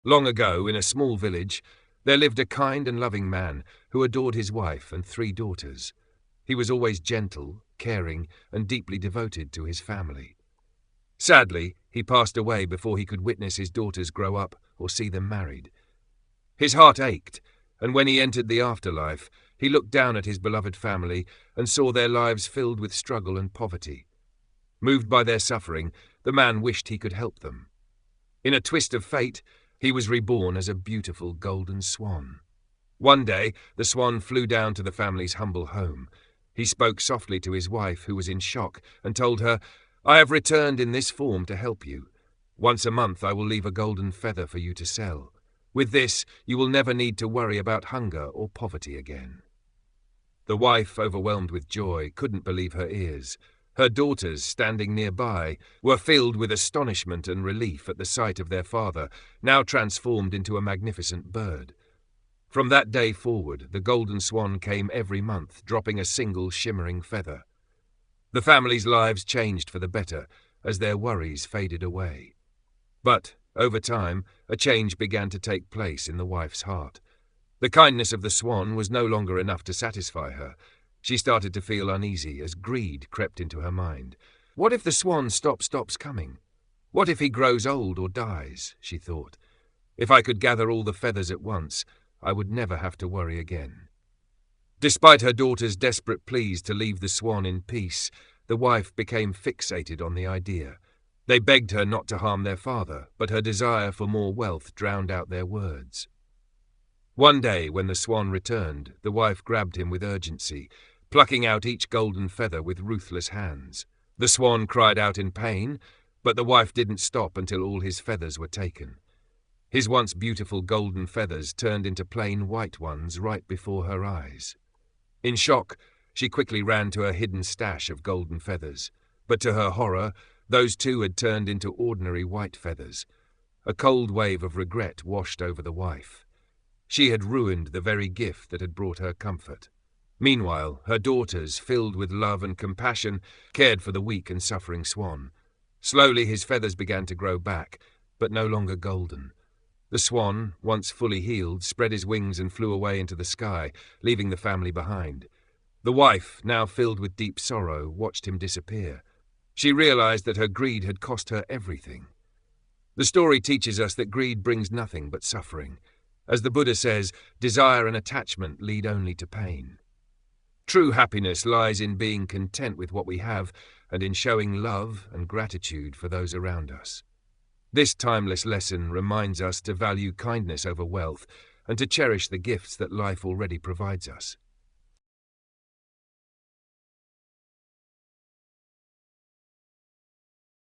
Long ago, in a small village, there lived a kind and loving man who adored his wife and 3 daughters. He was always gentle, caring, and deeply devoted to his family. Sadly, he passed away before he could witness his daughters grow up or see them married. His heart ached, and when he entered the afterlife, he looked down at his beloved family and saw their lives filled with struggle and poverty. Moved by their suffering, the man wished he could help them. In a twist of fate, he was reborn as a beautiful golden swan. One day, the swan flew down to the family's humble home. He spoke softly to his wife, who was in shock, and told her, "I have returned in this form to help you. Once a month I will leave a golden feather for you to sell. With this, you will never need to worry about hunger or poverty again." The wife, overwhelmed with joy, couldn't believe her ears. Her daughters, standing nearby, were filled with astonishment and relief at the sight of their father, now transformed into a magnificent bird. From that day forward, the golden swan came every month, dropping a single shimmering feather. The family's lives changed for the better as their worries faded away. But, over time, a change began to take place in the wife's heart. The kindness of the swan was no longer enough to satisfy her. She started to feel uneasy as greed crept into her mind. What if the swan stops coming? What if he grows old or dies, she thought. If I could gather all the feathers at once, I would never have to worry again. Despite her daughter's desperate pleas to leave the swan in peace, the wife became fixated on the idea. They begged her not to harm their father, but her desire for more wealth drowned out their words. One day, when the swan returned, the wife grabbed him with urgency, plucking out each golden feather with ruthless hands. The swan cried out in pain, but the wife didn't stop until all his feathers were taken. His once beautiful golden feathers turned into plain white ones right before her eyes. In shock, she quickly ran to her hidden stash of golden feathers, but to her horror, those too had turned into ordinary white feathers. A cold wave of regret washed over the wife. She had ruined the very gift that had brought her comfort. Meanwhile, her daughters, filled with love and compassion, cared for the weak and suffering swan. Slowly his feathers began to grow back, but no longer golden. The swan, once fully healed, spread his wings and flew away into the sky, leaving the family behind. The wife, now filled with deep sorrow, watched him disappear. She realized that her greed had cost her everything. The story teaches us that greed brings nothing but suffering. As the Buddha says, desire and attachment lead only to pain. True happiness lies in being content with what we have and in showing love and gratitude for those around us. This timeless lesson reminds us to value kindness over wealth and to cherish the gifts that life already provides us.